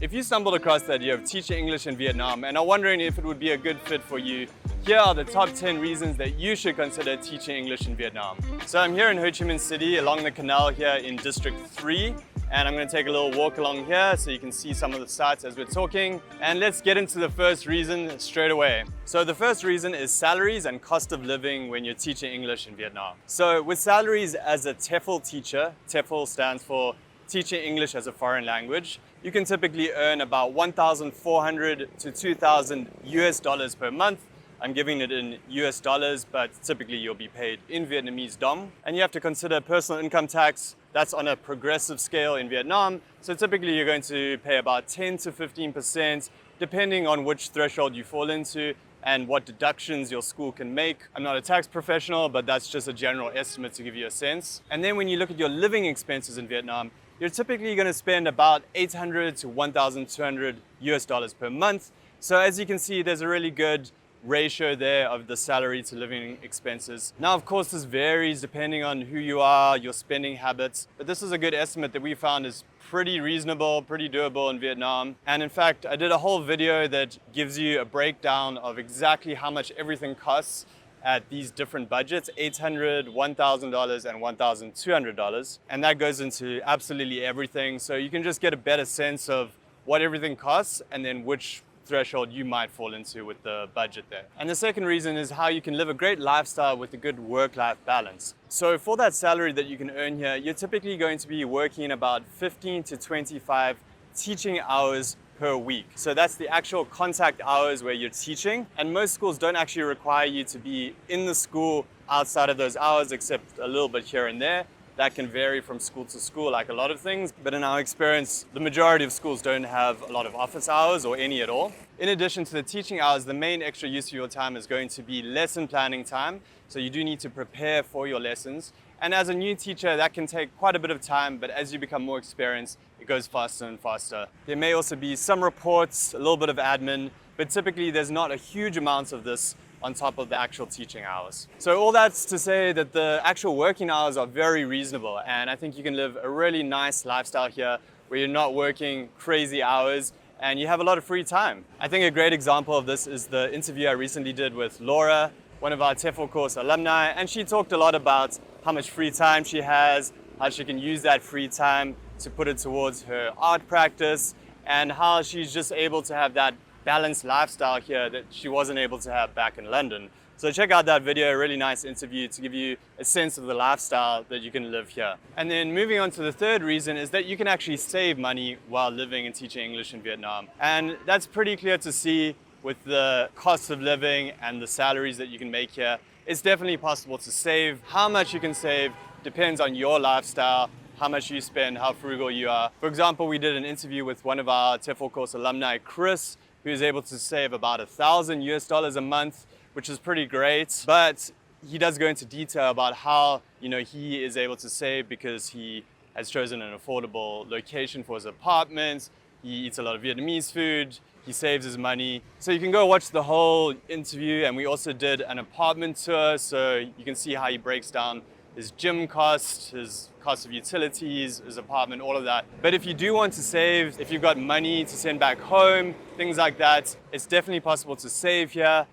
If you stumbled across the idea of teaching English in Vietnam and are wondering if it would be a good fit for you, here are the top 10 reasons that you should consider teaching English in Vietnam. So I'm here in Ho Chi Minh City along the canal here in District 3, and I'm going to take a little walk along here so you can see some of the sights as we're talking. And let's get into the first reason straight away. So the first reason is salaries and cost of living when you're teaching English in Vietnam. So with salaries as a TEFL teacher, TEFL stands for Teaching English as a Foreign Language, you can typically earn about 1,400 to 2,000 US dollars per month. I'm giving it in US dollars, but typically you'll be paid in Vietnamese dong. And you have to consider personal income tax. That's on a progressive scale in Vietnam. So typically you're going to pay about 10 to 15%, depending on which threshold you fall into and what deductions your school can make. I'm not a tax professional, but that's just a general estimate to give you a sense. And then when you look at your living expenses in Vietnam, you're typically going to spend about 800 to 1,200 US dollars per month. So as you can see, there's a really good ratio there of the salary to living expenses. Now, of course, this varies depending on who you are, your spending habits, but this is a good estimate that we found is pretty reasonable, pretty doable in Vietnam. And in fact, I did a whole video that gives you a breakdown of exactly how much everything costs at these different budgets, $800, $1,000 and $1,200. And that goes into absolutely everything. So you can just get a better sense of what everything costs and then which threshold you might fall into with the budget there. And the second reason is how you can live a great lifestyle with a good work-life balance. So for that salary that you can earn here, you're typically going to be working about 15 to 25 teaching hours per week. So that's the actual contact hours where you're teaching. And most schools don't actually require you to be in the school outside of those hours, except a little bit here and there. That can vary from school to school, like a lot of things. But in our experience, the majority of schools don't have a lot of office hours or any at all. In addition to the teaching hours, the main extra use of your time is going to be lesson planning time. So you do need to prepare for your lessons. And as a new teacher, that can take quite a bit of time, but as you become more experienced, it goes faster and faster. There may also be some reports, a little bit of admin, but typically there's not a huge amount of this on top of the actual teaching hours. So all that's to say that the actual working hours are very reasonable, and I think you can live a really nice lifestyle here where you're not working crazy hours and you have a lot of free time. I think a great example of this is the interview I recently did with Laura, one of our TEFL course alumni, and she talked a lot about how much free time she has, how she can use that free time to put it towards her art practice, and how she's just able to have that balanced lifestyle here that she wasn't able to have back in London. So check out that video, a really nice interview to give you a sense of the lifestyle that you can live here. And then moving on to the third reason is that you can actually save money while living and teaching English in Vietnam. And that's pretty clear to see with the cost of living and the salaries that you can make here. It's definitely possible to save. How much you can save depends on your lifestyle, how much you spend, how frugal you are. For example, we did an interview with one of our TEFL course alumni, Chris, who is able to save about 1,000 US dollars a month, which is pretty great. But he does go into detail about how he is able to save because he has chosen an affordable location for his apartment. He eats a lot of Vietnamese food. He saves his money. So you can go watch the whole interview, and we also did an apartment tour, so you can see how he breaks down his gym cost, his cost of utilities, his apartment, all of that. But if you do want to save, if you've got money to send back home, things like that, it's definitely possible to save here.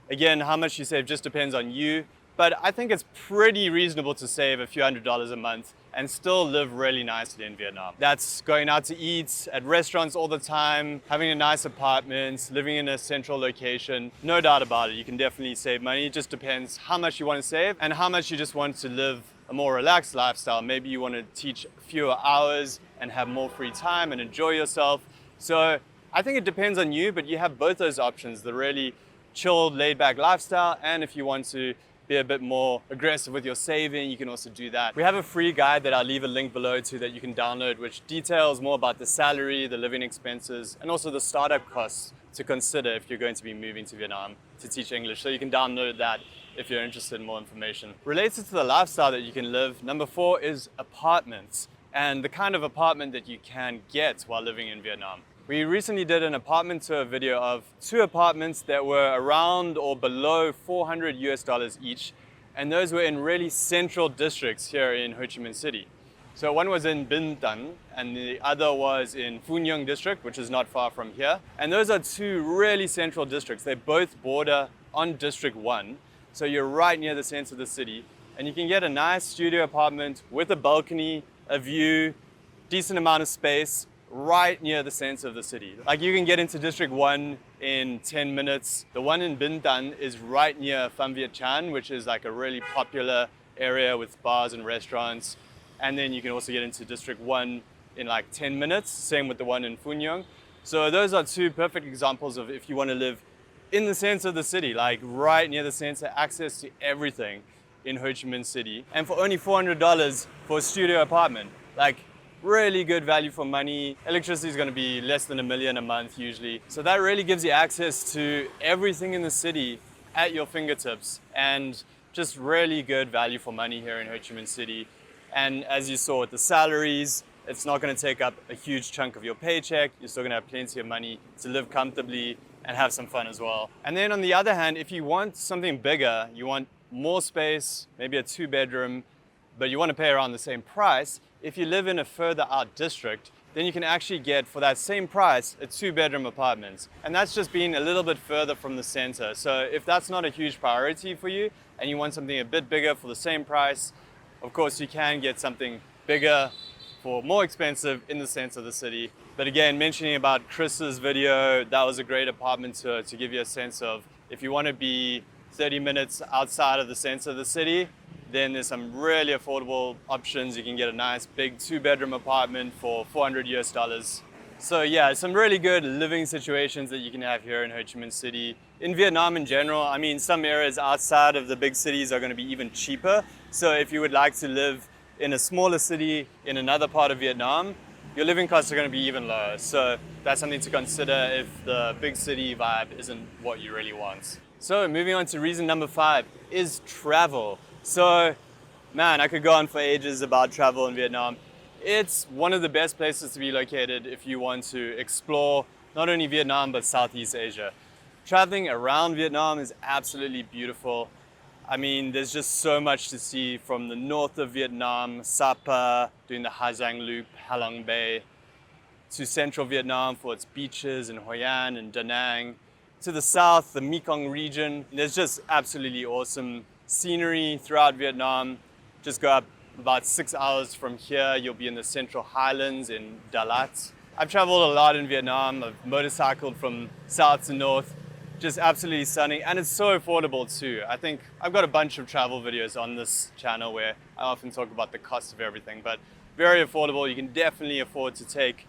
Again, how much you save just depends on you, but I think it's pretty reasonable to save a few $100s a month and still live really nicely in Vietnam. That's going out to eat at restaurants all the time, having a nice apartment, living in a central location. No doubt about it, you can definitely save money. It just depends how much you want to save and how much you just want to live a more relaxed lifestyle. Maybe you want to teach fewer hours and have more free time and enjoy yourself. So I think it depends on you, but you have both those options, the really chilled, laid-back lifestyle, and if you want to be a bit more aggressive with your saving, you can also do that. We have a free guide that I'll leave a link below to that you can download, which details more about the salary, the living expenses, and also the startup costs to consider if you're going to be moving to Vietnam to teach English. So you can download that if you're interested in more information. Related to the lifestyle that you can live, number 4 is apartments and the kind of apartment that you can get while living in Vietnam. We recently did an apartment tour video of 2 apartments that were around or below 400 US dollars each, and those were in really central districts here in Ho Chi Minh City. So one was in Binh Tan and the other was in Phu Nhung district, which is not far from here. And those are two really central districts. They both border on District 1. So you're right near the center of the city. And you can get a nice studio apartment with a balcony, a view, decent amount of space, right near the center of the city. Like you can get into District 1 in 10 minutes. The one in Binh Tan is right near Pham Viet Chan, which is like a really popular area with bars and restaurants. And then you can also get into District 1 in like 10 minutes, same with the one in Phu Nhung. So those are two perfect examples of if you want to live in the center of the city, like right near the center, access to everything in Ho Chi Minh City. And for only $400 for a studio apartment, like really good value for money. Electricity is going to be less than $1 million a month usually. So that really gives you access to everything in the city at your fingertips and just really good value for money here in Ho Chi Minh City. And as you saw with the salaries, it's not going to take up a huge chunk of your paycheck. You're still going to have plenty of money to live comfortably and have some fun as well. And then on the other hand, if you want something bigger, you want more space, maybe a 2-bedroom, but you want to pay around the same price, if you live in a further out district, then you can actually get, for that same price, a 2-bedroom apartment. And that's just being a little bit further from the center. So if that's not a huge priority for you and you want something a bit bigger for the same price, of course, you can get something bigger for more expensive in the center of the city. But again, mentioning about Chris's video, that was a great apartment to give you a sense of if you want to be 30 minutes outside of the center of the city, then there's some really affordable options. You can get a nice big 2-bedroom apartment for $400 US. So yeah, some really good living situations that you can have here in Ho Chi Minh City. In Vietnam in general, I mean, some areas outside of the big cities are going to be even cheaper. So if you would like to live in a smaller city in another part of Vietnam, your living costs are going to be even lower. So that's something to consider if the big city vibe isn't what you really want. So moving on to reason number 5 is travel. So man, I could go on for ages about travel in Vietnam. It's one of the best places to be located if you want to explore not only Vietnam but Southeast Asia. Traveling around Vietnam is absolutely beautiful. I mean, there's just so much to see from the north of Vietnam, Sapa, doing the Ha Giang Loop, Ha Long Bay, to central Vietnam for its beaches in Hoi An and Da Nang, to the south, the Mekong region. There's just absolutely awesome scenery throughout Vietnam. Just go up about 6 hours from here, you'll be in the Central Highlands in Da Lat. I've traveled a lot in Vietnam. I've motorcycled from south to north. Just absolutely stunning, and it's so affordable too. I think I've got a bunch of travel videos on this channel where I often talk about the cost of everything, but very affordable. You can definitely afford to take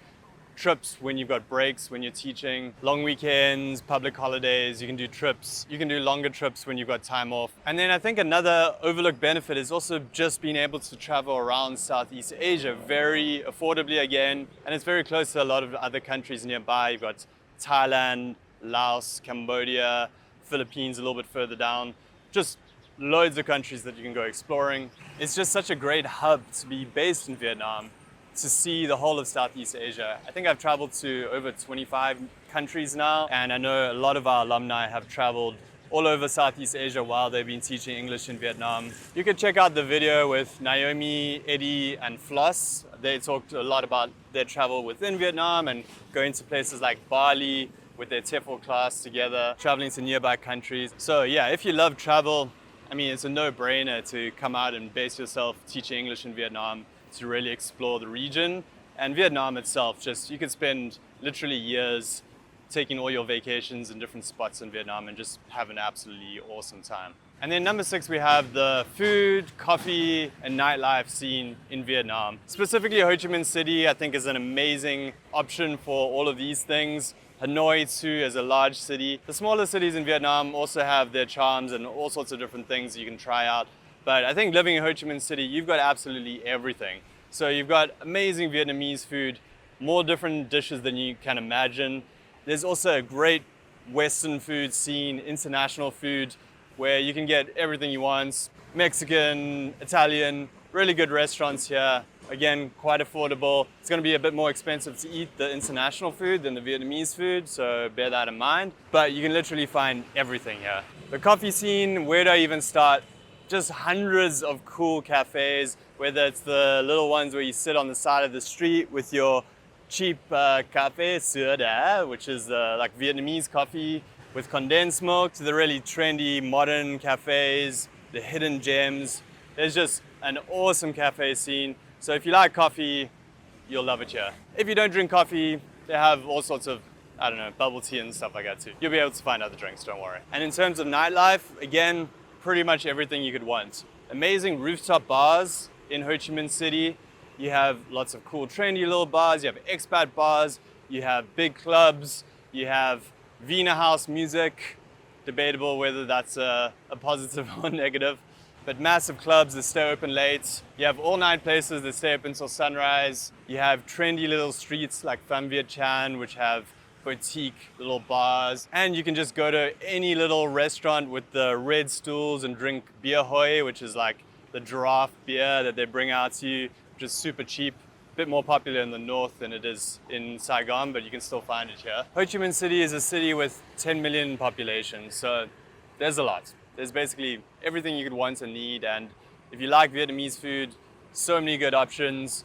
trips when you've got breaks, when you're teaching, long weekends, public holidays. You can do trips. You can do longer trips when you've got time off. And then I think another overlooked benefit is also just being able to travel around Southeast Asia very affordably again, and it's very close to a lot of other countries nearby. You've got Thailand, Laos, Cambodia, Philippines a little bit further down, just loads of countries that you can go exploring. It's just such a great hub to be based in Vietnam, to see the whole of Southeast Asia. I think I've traveled to over 25 countries now, and I know a lot of our alumni have traveled all over Southeast Asia while they've been teaching English in Vietnam. You can check out the video with Naomi, Eddie, and Floss. They talked a lot about their travel within Vietnam and going to places like Bali, with their TEFL class together, traveling to nearby countries. So yeah, if you love travel, I mean, it's a no-brainer to come out and base yourself teaching English in Vietnam to really explore the region. And Vietnam itself, just you could spend literally years taking all your vacations in different spots in Vietnam and just have an absolutely awesome time. And then number 6, we have the food, coffee, and nightlife scene in Vietnam. Specifically, Ho Chi Minh City, I think, is an amazing option for all of these things. Hanoi too is a large city. The smaller cities in Vietnam also have their charms and all sorts of different things you can try out. But I think living in Ho Chi Minh City, you've got absolutely everything. So you've got amazing Vietnamese food, more different dishes than you can imagine. There's also a great Western food scene, international food, where you can get everything you want. Mexican, Italian, really good restaurants here. Again, quite affordable. It's going to be a bit more expensive to eat the international food than the Vietnamese food, so bear that in mind. But you can literally find everything here. The coffee scene, where do I even start? just hundreds of cool cafes, whether it's the little ones where you sit on the side of the street with your cheap cafe sữa, which is like Vietnamese coffee with condensed milk, to the really trendy modern cafes, the hidden gems. There's just an awesome cafe scene. So if you like coffee, you'll love it here. If you don't drink coffee, they have all sorts of, I don't know, bubble tea and stuff like that too. You'll be able to find other drinks, don't worry. And in terms of nightlife, again, pretty much everything you could want. Amazing rooftop bars in Ho Chi Minh City. You have lots of cool trendy little bars, you have expat bars, you have big clubs, you have Wiener house music, debatable whether that's a positive or negative, but massive clubs that stay open late. You have all night places that stay open until sunrise. You have trendy little streets like Pham Viet Chan, which have boutique little bars, and you can just go to any little restaurant with the red stools and drink Bia Hoi, which is like the draft beer that they bring out to you, which is super cheap. A bit more popular in the north than it is in Saigon, but you can still find it here. Ho Chi Minh City is a city with 10 million population, so there's a lot. There's basically everything you could want and need, and if you like Vietnamese food, so many good options.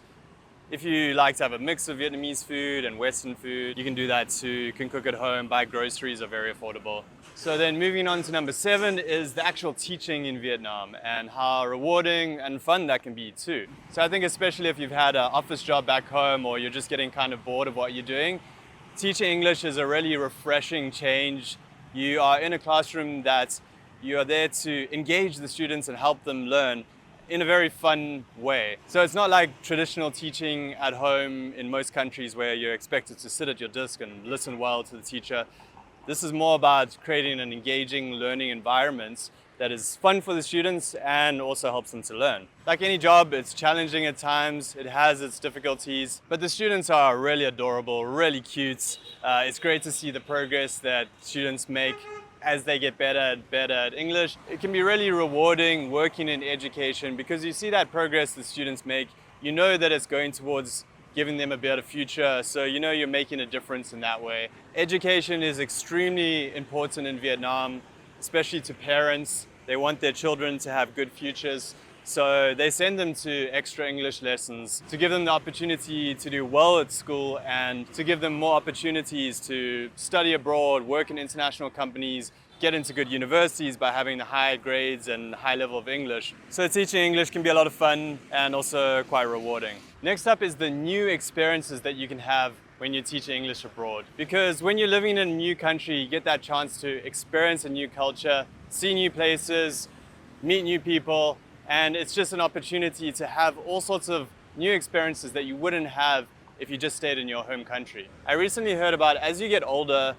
If you like to have a mix of Vietnamese food and Western food, you can do that too. You can cook at home, buy groceries are very affordable. So then moving on to number 7 is the actual teaching in Vietnam and how rewarding and fun that can be too. So I think especially if you've had an office job back home or you're just getting kind of bored of what you're doing, teaching English is a really refreshing change. You are in a classroom that you are there to engage the students and help them learn in a very fun way. So it's not like traditional teaching at home in most countries where you're expected to sit at your desk and listen well to the teacher. This is more about creating an engaging learning environment that is fun for the students and also helps them to learn. Like any job, it's challenging at times, it has its difficulties, but the students are really adorable, really cute. It's great to see the progress that students make as they get better and better at English. It can be really rewarding working in education because you see that progress the students make. You know that it's going towards giving them a better future, so you know you're making a difference in that way. Education is extremely important in Vietnam, especially to parents. They want their children to have good futures, so they send them to extra English lessons to give them the opportunity to do well at school and to give them more opportunities to study abroad, work in international companies, get into good universities by having the high grades and high level of English. So teaching English can be a lot of fun and also quite rewarding. Next up is the new experiences that you can have when you're teaching English abroad. Because when you're living in a new country, you get that chance to experience a new culture, see new places, meet new people, and it's just an opportunity to have all sorts of new experiences that you wouldn't have if you just stayed in your home country. I recently heard about as you get older,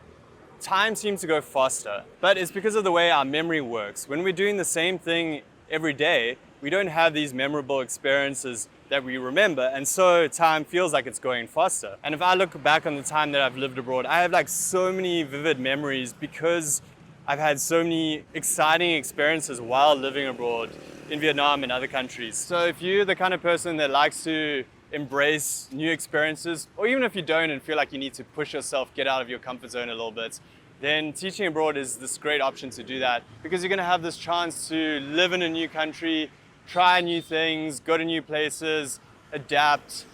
time seems to go faster, but it's because of the way our memory works. When we're doing the same thing every day, we don't have these memorable experiences that we remember, and so time feels like it's going faster. And if I look back on the time that I've lived abroad, I have like so many vivid memories because I've had so many exciting experiences while living abroad in Vietnam and other countries. So if you're the kind of person that likes to embrace new experiences, or even if you don't and feel like you need to push yourself, get out of your comfort zone a little bit, then teaching abroad is this great option to do that because you're going to have this chance to live in a new country, try new things, go to new places, adapt,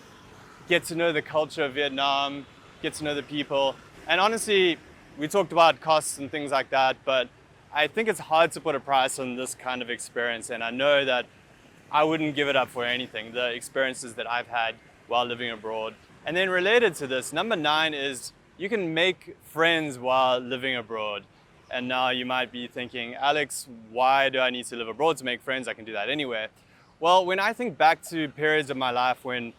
get to know the culture of Vietnam, get to know the people. And honestly, we talked about costs and things like that, but I think it's hard to put a price on this kind of experience, and I know that I wouldn't give it up for anything, the experiences that I've had while living abroad. And then related to this, number 9 is you can make friends while living abroad. And now you might be thinking, Alex, why do I need to live abroad to make friends? I can do that anywhere. Well, when I think back to periods of my life when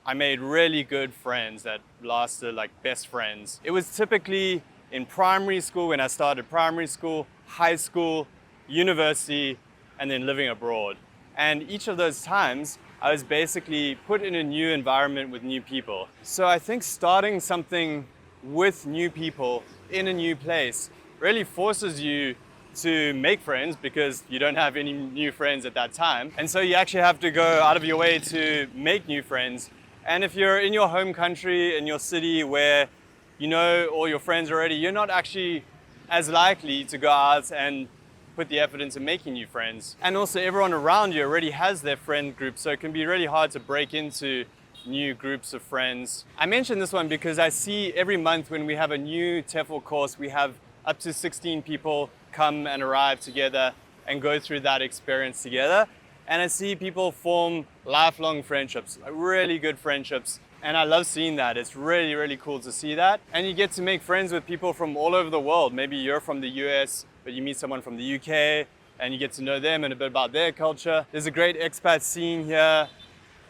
I made really good friends that lasted like best friends, it was typically in primary school when I started primary school, high school, university, and then living abroad. And each of those times, I was basically put in a new environment with new people. So I think starting something with new people in a new place really forces you to make friends because you don't have any new friends at that time. And so you actually have to go out of your way to make new friends. And if you're in your home country, in your city where you know all your friends already, you're not actually as likely to go out and put the effort into making new friends. And also everyone around you already has their friend group, so it can be really hard to break into new groups of friends. I mentioned this one because I see every month when we have a new TEFL course, we have up to 16 people come and arrive together and go through that experience together. And I see people form lifelong friendships, like really good friendships. And I love seeing that. It's really, really cool to see that. And you get to make friends with people from all over the world. Maybe you're from the US, but you meet someone from the UK and you get to know them and a bit about their culture. There's a great expat scene here.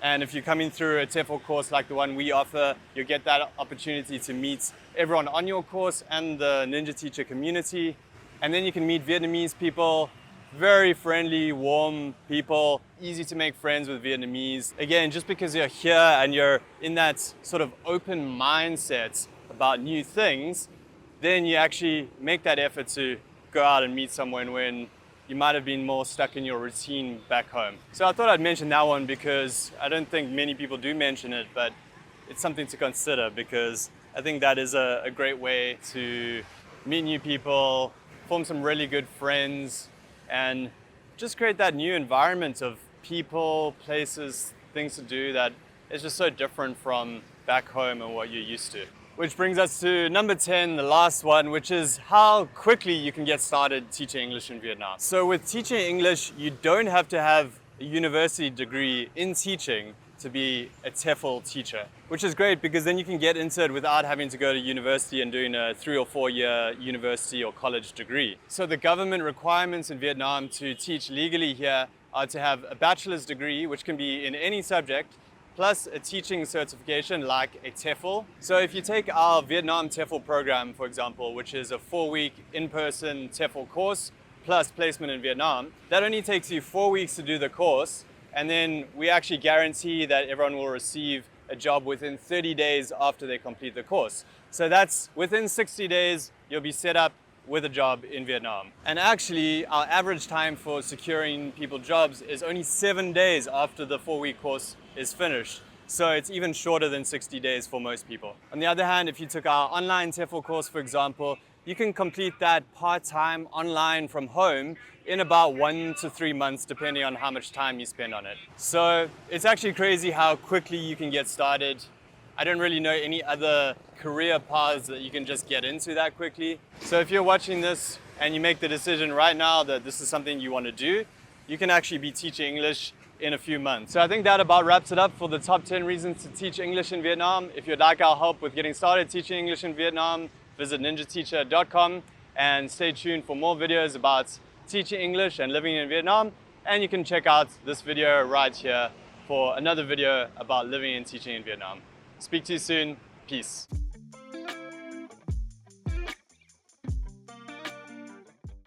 And if you're coming through a TEFL course like the one we offer, you'll get that opportunity to meet everyone on your course and the Ninja Teacher community. And then you can meet Vietnamese people, very friendly, warm people, easy to make friends with Vietnamese. Again, just because you're here and you're in that sort of open mindset about new things, then you actually make that effort to go out and meet someone when you might have been more stuck in your routine back home. So I thought I'd mention that one because I don't think many people do mention it, but it's something to consider because I think that is a great way to meet new people, form some really good friends, and just create that new environment of people, places, things to do that is just so different from back home and what you're used to. Which brings us to number 10, the last one, which is how quickly you can get started teaching English in Vietnam. So with teaching English, you don't have to have a university degree in teaching to be a TEFL teacher, which is great because then you can get into it without having to go to university and doing a 3 or 4 year university or college degree. So the government requirements in Vietnam to teach legally here are to have a bachelor's degree, which can be in any subject, plus a teaching certification like a TEFL. So if you take our Vietnam TEFL program, for example, which is a 4-week in-person TEFL course plus placement in Vietnam, that only takes you 4 weeks to do the course. And then we actually guarantee that everyone will receive a job within 30 days after they complete the course. So that's within 60 days, you'll be set up with a job in Vietnam. And actually, our average time for securing people jobs is only 7 days after the 4-week course is finished. So it's even shorter than 60 days for most people. On the other hand, if you took our online TEFL course, for example, you can complete that part-time online from home in about 1 to 3 months, depending on how much time you spend on it. So it's actually crazy how quickly you can get started. I don't really know any other career paths that you can just get into that quickly. So if you're watching this and you make the decision right now that this is something you want to do, you can actually be teaching English in a few months. So I think that about wraps it up for the top 10 reasons to teach English in Vietnam. If you'd like our help with getting started teaching English in Vietnam, visit ninjateacher.com and stay tuned for more videos about teaching English and living in Vietnam. And you can check out this video right here for another video about living and teaching in Vietnam. Speak to you soon. Peace.